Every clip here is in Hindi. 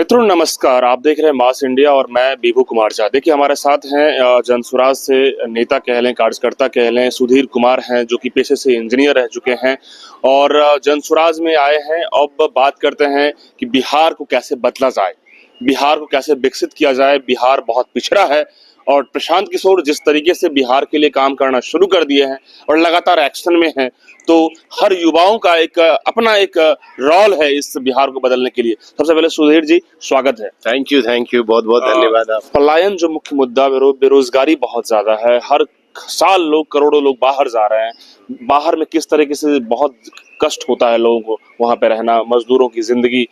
मित्रों नमस्कार, आप देख रहे हैं मास इंडिया और मैं बीभू कुमार झा। देखिए हमारे साथ हैं जनसुराज से नेता कह लें, कार्यकर्ता कह लें, सुधीर कुमार हैं जो कि पेशे से इंजीनियर रह चुके हैं और जनसुराज में आए हैं। अब बात करते हैं कि बिहार को कैसे बदला जाए, बिहार को कैसे विकसित किया जाए। बिहार बहुत पिछड़ा है और प्रशांत किशोर जिस तरीके से बिहार के लिए काम करना शुरू कर दिए हैं और लगातार एक्शन में हैं, तो हर युवाओं का एक अपना एक रोल है इस बिहार को बदलने के लिए। सबसे पहले सुधीर जी स्वागत है। थैंक यू, बहुत बहुत धन्यवाद। आप पलायन जो मुख्य मुद्दा, बेरोजगारी बहुत ज्यादा है। हर साल लोग, करोड़ों लोग बाहर जा रहे हैं। बाहर में किस तरीके से बहुत कष्ट होता है लोगों को वहां पे रहना, मजदूरों की जिंदगी।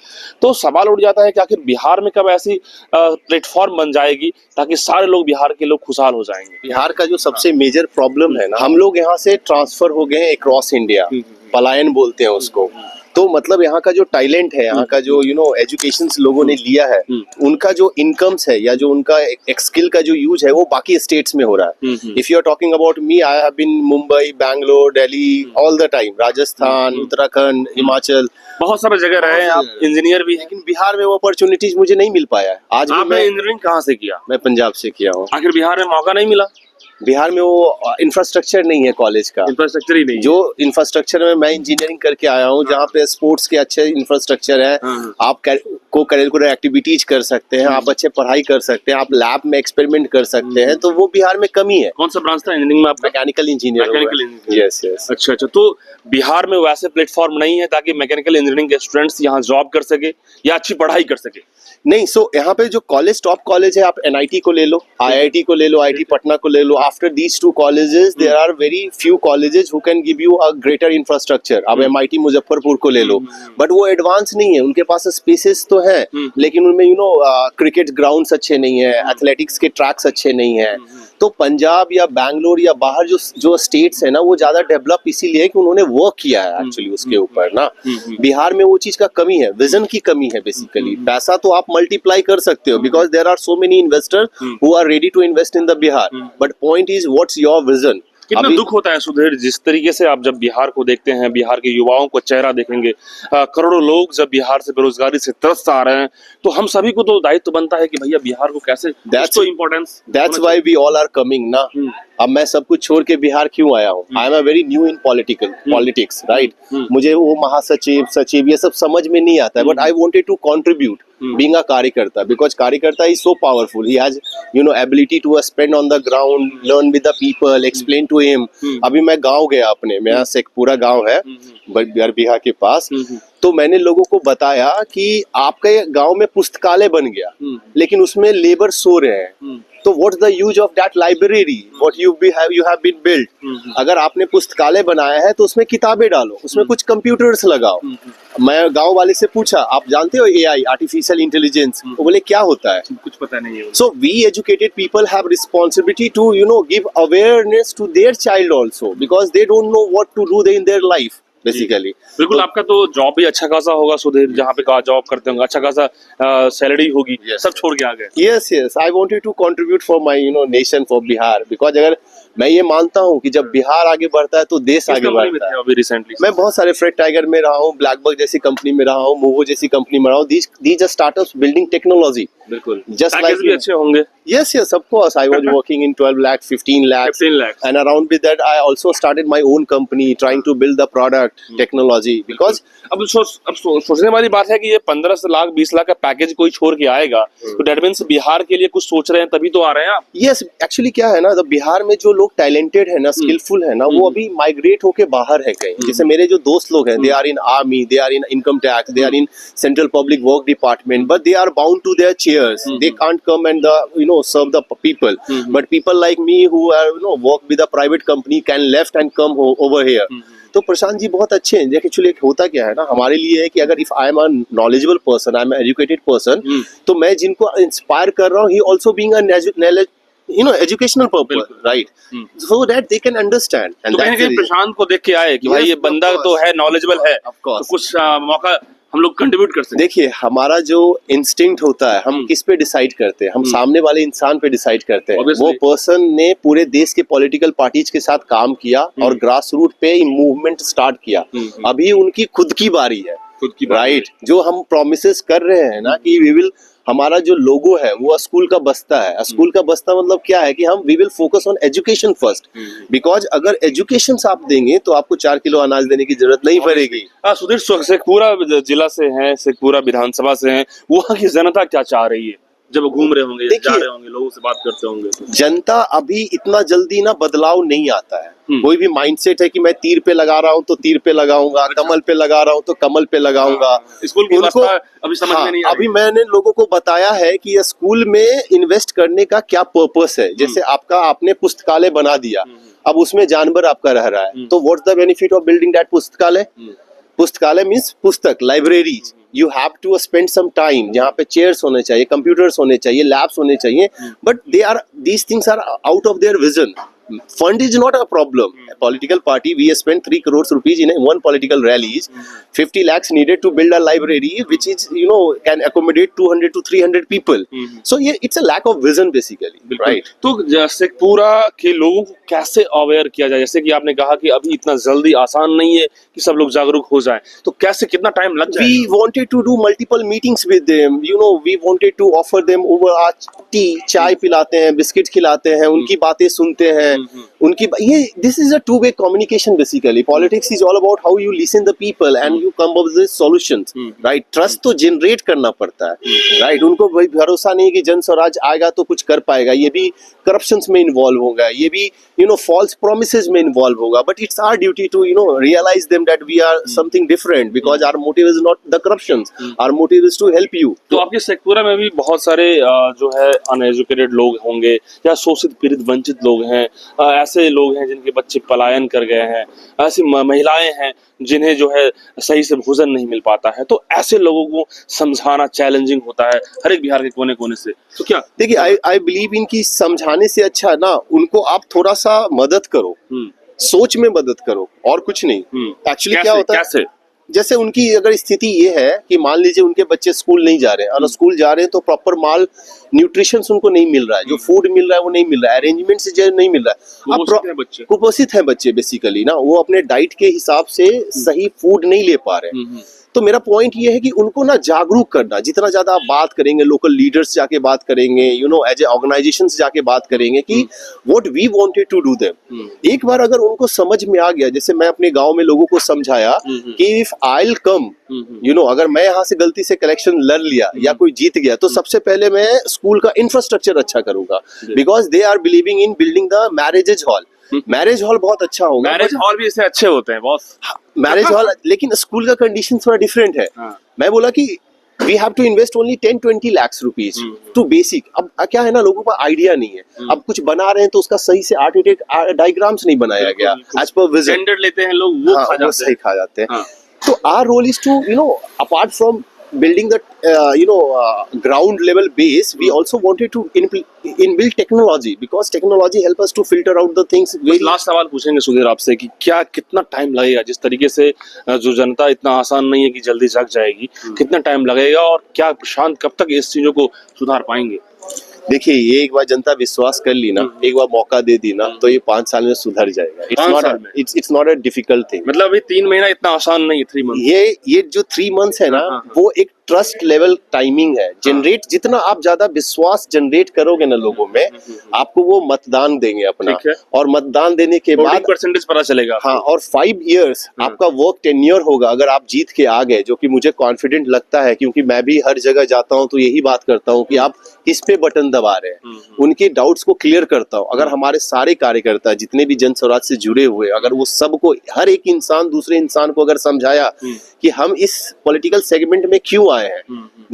तो सवाल उठ जाता है कि आखिर बिहार में कब ऐसी प्लेटफॉर्म बन जाएगी ताकि सारे लोग, बिहार के लोग खुशहाल हो जाएंगे। बिहार का जो सबसे मेजर प्रॉब्लम है ना, हम लोग यहाँ से ट्रांसफर हो गए हैं अक्रॉस इंडिया, पलायन बोलते हैं उसको। तो मतलब यहाँ का जो टैलेंट है, यहाँ का जो एजुकेशन लोगों ने लिया है, उनका जो इनकम्स है या जो उनका एक स्किल का जो यूज है वो बाकी स्टेट्स में हो रहा है। If you are talking about me, I have been Mumbai, Bangalore, Delhi all the time, Rajasthan, Uttarakhand, Himachal, बहुत सारे जगह रहे हैं आप, इंजीनियर भी हैं। लेकिन बिहार में वो अपॉर्चुनिटीज मुझे नहीं मिल पाया है। आज आपने इंजीनियरिंग कहाँ से किया? मैं पंजाब से किया हूँ। आखिर बिहार में मौका नहीं मिला? बिहार में वो इंफ्रास्ट्रक्चर नहीं है कॉलेज का, इंफ्रास्ट्रक्चर ही नहीं। जो इंफ्रास्ट्रक्चर में मैं इंजीनियरिंग करके आया हूँ, जहाँ पे स्पोर्ट्स के अच्छे इंफ्रास्ट्रक्चर है, आप को करिकुलर एक्टिविटीज कर सकते हैं, आप अच्छे पढ़ाई कर सकते हैं, आप लैब में एक्सपेरिमेंट कर सकते हैं, तो वो बिहार में कमी है। कौन सा ब्रांच था इंजीनियरिंग में आपका? Mechanical engineer. यस। अच्छा, तो बिहार में वैसे प्लेटफॉर्म नहीं है ताकि मैकेनिकल इंजीनियरिंग के स्टूडेंट्स यहाँ जॉब कर सके या अच्छी पढ़ाई कर सके? नहीं, सो यहाँ पे जो कॉलेज, टॉप कॉलेज है, आप एनआईटी को ले लो, आईआईटी को ले लो, आईआईटी पटना को ले लो। After these two colleges there are very few colleges who can give you a greater infrastructure. अब एमआईटी मुजफ्फरपुर को ले लो, बट वो एडवांस नहीं है। उनके पास स्पेसेस तो है, लेकिन उनमें क्रिकेट ग्राउंड्स अच्छे नहीं है, एथलेटिक्स के ट्रैक्स अच्छे नहीं है। तो पंजाब या बैंगलोर या बाहर जो स्टेट्स है ना, वो ज्यादा डेवलप इसीलिए है कि उन्होंने वर्क किया है एक्चुअली उसके ऊपर ना। बिहार में वो चीज का कमी है, विजन की कमी है बेसिकली। पैसा तो आप मल्टीप्लाई कर सकते हो because there are so many investor who are ready to invest in the Bihar, but point is what's your vision. कितना दुख होता है सुधीर, जिस तरीके से आप जब बिहार को देखते हैं, बिहार के युवाओं को चेहरा देखेंगे, करोड़ों लोग जब बिहार से बेरोजगारी से त्रस्त आ रहे हैं, तो हम सभी को तो दायित्व बनता है कि भैया बिहार को कैसे, importance. That's why we all are coming ना। अब मैं सब कुछ छोड़ के बिहार क्यों आया हूँ? I am a very new in politics, right? मुझे वो महासचिव, सचिव ये सब समझ में नहीं आता है, but I wanted to contribute being a कार्यकर्ता, because कार्यकर्ता is so powerful. He has ability to spend on the ground, learn with the people, explain to him. अभी मैं गांव गया अपने, मेरा से एक पूरा गांव है बिहार के पास, तो मैंने लोगों को बताया कि आपके गांव में पुस्तकालय बन गया, लेकिन उसमें लेबर सो रहे हैं। तो what's the use of that library what you have been build? अगर आपने पुस्तकालय बनाया है तो उसमें किताबें डालो, उसमें कुछ कंप्यूटर्स लगाओ। मैं गांव वाले से पूछा, आप जानते हो एआई, आर्टिफिशियल इंटेलिजेंस? वो बोले क्या होता है? कुछ पता नहीं है। So we educated people have responsibility to give awareness to their child also, because they don't know what to do in their life basically. बिल्कुल। आपका तो जॉब भी अच्छा खासा होगा सुधीर, जहाँ पे जॉब करते होंगे, अच्छा खासा सैलरी होगी। सब छोड़ के आ गए? Yes, I wanted to contribute for my nation, for Bihar, because अगर मैं ये मानता हूँ कि जब बिहार आगे बढ़ता है तो देश आगे बढ़ता है। अभी रिसेंटली मैं बहुत सारे फ्रेड टाइगर में रहा हूँ, ब्लैकबक जैसी कंपनी में रहा हूँ, मोवो जैसी कंपनी में रहा हूँ। These are startups building technology. बिल्कुल। जस्ट लाइक भी अच्छे होंगे। Yes, of course. I was working in 12 lakh, 15 lakhs. And around with that, I also started my own company, trying to build the product, technology. Because अब सोचने वाली बात है कि ये 15 लाख 20 लाख का पैकेज कोई छोड़ के आएगा, तो डेट मीन्स बिहार के लिए कुछ सोच रहे हैं, तभी तो आ रहे हैं आप। Yes, एक्चुअली क्या है ना, तो बिहार में जो लोग टैलेंटेड है ना, स्किलफुल है ना, वो अभी माइग्रेट होके बाहर है कहीं। जैसे मेरे जो दोस्त लोग हैं, they are in army, they are in income tax, they are in central public work department, but they are bound to their chairs. They can't come and serve the people. But people like me who are work with a private company can left and come over here. तो प्रशांत जी बहुत अच्छे हैं। एक्चुअली होता क्या है ना, हमारे लिए है कि अगर if I am a knowledgeable person, I am educated person, तो मैं जिनको इंस्पायर कर रहा हूँ, he also being a educational purpose, right? So that they can understand. And तो कहीं प्रशांत को देख के आए कि भाई ये बंदा तो है, नॉलेजेबल है, तो कुछ मौका हम लोग कंट्रीब्यूट कर सकते हैं। देखिए, हमारा जो इंस्टिंक्ट होता है, हम किस पे डिसाइड करते हैं? हम सामने वाले इंसान पे डिसाइड करते हैं। वो पर्सन ने पूरे देश के पॉलिटिकल पार्टीज के साथ काम किया और ग्रास रूट पे मूवमेंट स्टार्ट किया। अभी उनकी खुद की बारी है। खुद की बात राइट, जो हम प्रोमिसेस कर रहे हैं ना कि वी विल, हमारा जो लोगो है वो स्कूल का बस्ता है। स्कूल का बस्ता मतलब क्या है कि हम we will focus on education first, because अगर एजुकेशन आप देंगे तो आपको 4 किलो अनाज देने की जरूरत नहीं पड़ेगी। सुधीर, शेखपुरा जिला से हैं, शेखपुरा विधानसभा से हैं, वहाँ की जनता क्या चाह रही है जब घूम रहे होंगे, जा रहे होंगे, लोगों से बात करते होंगे? जनता अभी इतना जल्दी ना बदलाव नहीं आता है। कोई भी माइंडसेट है कि मैं तीर पे लगा रहा हूँ तो तीर पे लगाऊंगा, अच्छा। कमल पे लगा रहा हूँ तो कमल पे लगाऊंगा। स्कूल की व्यवस्था अभी समझ में नहीं आ रही। अभी मैंने लोगों को बताया है कि ये स्कूल में इन्वेस्ट करने का क्या पर्पस है। जैसे आपने पुस्तकालय बना दिया, अब उसमें जानवर आपका रह रहा है, तो what's the benefit of building that पुस्तकालय? पुस्तकालय मीन्स पुस्तक, libraries. You have to spend some time, जहाँ पे चेयर्स होने चाहिए, कंप्यूटर्स होने चाहिए, लैब्स होने चाहिए, but these things are out of their vision. Fund is not a problem. A political party, we spent 3 crores rupees in one political rallies. 50 lakhs needed to build a library, which is, can accommodate 200 to 300 people. So yeah, it's a lack of vision basically, right? तो शेखपुरा के लोगों को कैसे अवेयर किया जाए? जैसे कि आपने कहा कि अभी इतना जल्दी आसान नहीं है कि सब लोग जागरूक हो जाएं, तो कैसे, कितना टाइम लग जाए? We wanted to do multiple meetings with them. We wanted to offer them over tea, चाय पिलाते हैं, बिस्किट खिलाते हैं, उनकी बातें सुनते हैं, ये this is a two-way communication basically. Politics is all about how you listen the people and you come up with solutions, right? Trust तो generate करना पड़ता है, right? उनको भाई भरोसा नहीं कि जन स्वराज आएगा तो कुछ कर पाएगा, ये भी corruptions में involve होगा, ये भी false promises में involve होगा, but it's our duty to realize them that we are something different because our motive is not the corruptions, our motive is to help you. तो आपके शेखपुरा में भी बहुत सारे जो है अनएजुकेटेड लोग होंगे या शोषित पीड़ित वंचित लोग हैं, ऐसे लोग हैं जिनके बच्चे पलायन कर गए हैं, ऐसी महिलाएं हैं जिन्हें जो है सही से भोजन नहीं मिल पाता है, तो ऐसे लोगों को समझाना चैलेंजिंग होता है हर एक बिहार के कोने कोने से। तो क्या देखिए, आई बिलीव इन की समझाने से अच्छा है ना उनको आप थोड़ा सा मदद करो, सोच में मदद करो और कुछ नहीं। एक्चुअली क्या होता है, जैसे उनकी अगर स्थिति ये है कि मान लीजिए उनके बच्चे स्कूल नहीं जा रहे हैं, और स्कूल जा रहे हैं तो प्रॉपर माल न्यूट्रिशन उनको नहीं मिल रहा है, जो फूड मिल रहा है वो नहीं मिल रहा है, अरेंजमेंट से जो नहीं मिल रहा है, कुपोषित है बच्चे बेसिकली ना, वो अपने डाइट के हिसाब से सही फूड नहीं ले पा रहे हैं। तो मेरा पॉइंट ये है कि उनको ना जागरूक करना, जितना ज्यादा आप बात करेंगे, लोकल लीडर्स जाके बात करेंगे, एज ए ऑर्गेनाइजेशन जाके बात करेंगे कि what we wanted to do them. एक बार अगर उनको समझ में आ गया, जैसे मैं अपने गांव में लोगों को समझाया कि इफ आई विल कम, अगर मैं यहाँ से गलती से कलेक्शन लड़ लिया या कोई जीत गया, तो सबसे पहले मैं स्कूल का इंफ्रास्ट्रक्चर अच्छा करूंगा, because they are believing in building the marriages hall. Marriage hall बहुत अच्छा होगा, मैरिज हॉल भी इससे अच्छे होते हैं बॉस, मैरिज हॉल, लेकिन स्कूल का कंडीशन थोड़ा डिफरेंट है। मैं बोला कि we have to invest only 10-20 lakhs rupees to basic. अब क्या है ना, लोगों का आइडिया नहीं है, अब कुछ बना रहे हैं तो उसका सही से आर्टिटेक्ट डायग्राम्स नहीं बनाया गया एज पर विजन। टेंडर लेते हैं लोग, वो सही खा जाते हैं। तो our role is to apart from building the ground level base, we also wanted to inbuild technology, because technology help us to filter out the things. Last सवाल पूछेंगे सुधीर आपसे कि क्या कितना टाइम लगेगा, जिस तरीके से जो जनता इतना आसान नहीं है कि जल्दी जग जाएगी, कितना टाइम लगेगा और क्या प्रशांत कब तक इस चीजों को सुधार पाएंगे? देखिए, ये एक बार जनता विश्वास कर ली ना, एक बार मौका दे दी ना, तो ये 5 साल में सुधर जाएगा। It's not a difficult thing. मतलब अभी 3 महीना इतना आसान नहीं है, 3 मंथ। ये जो 3 months है ना, वो एक ट्रस्ट लेवल टाइमिंग है। जनरेट, जितना आप ज्यादा विश्वास जनरेट करोगे ना लोगों में, आपको वो मतदान देंगे अपना, और मतदान देने के बाद परसेंटेज पता चलेगा। हाँ, और 5 years आपका वर्क टेन्योर होगा अगर आप जीत के आ गए, जो कि मुझे कॉन्फिडेंट लगता है, क्योंकि मैं भी हर जगह जाता हूँ तो यही बात करता हूँ कि आप किस पे बटन दबा रहे हैं, उनके डाउट्स को क्लियर करता हूँ। अगर हमारे सारे कार्यकर्ता जितने भी जन स्वराज से जुड़े हुए, अगर वो सबको, हर एक इंसान दूसरे इंसान को अगर समझाया कि हम इस पॉलिटिकल सेगमेंट में क्यों आए हैं,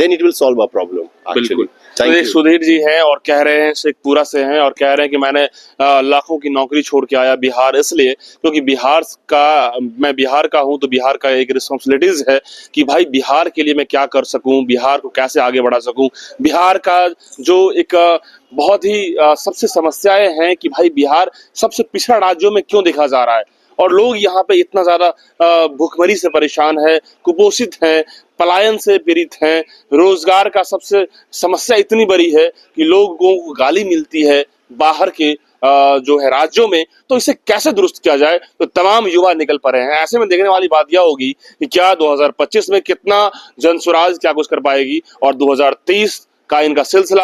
then it will solve our problem actually. तो एक सुधीर जी हैं और कह रहे हैं, शेखपुरा से हैं और कह रहे हैं कि मैंने लाखों की नौकरी छोड़ के आया बिहार, इसलिए क्योंकि मैं बिहार का हूं, तो बिहार का एक रिस्पॉन्सिबिलिटीज है कि भाई बिहार के लिए मैं क्या कर सकूं, बिहार को कैसे आगे बढ़ा सकूं। बिहार का जो एक बहुत ही सबसे समस्याएं हैं कि भाई बिहार सबसे पिछड़ा राज्यों में क्यों देखा जा रहा है, और लोग यहाँ पे इतना ज्यादा भूखमरी से परेशान है, कुपोषित हैं, पलायन से पीड़ित हैं, रोजगार का सबसे समस्या इतनी बड़ी है कि लोगों को गाली मिलती है बाहर के जो है राज्यों में, तो इसे कैसे दुरुस्त किया जाए। तो तमाम युवा निकल पड़े हैं। ऐसे में देखने वाली बात यह होगी कि क्या 2025 में कितना जनसुराज क्या कुछ कर पाएगी और 2030 का इनका सिलसिला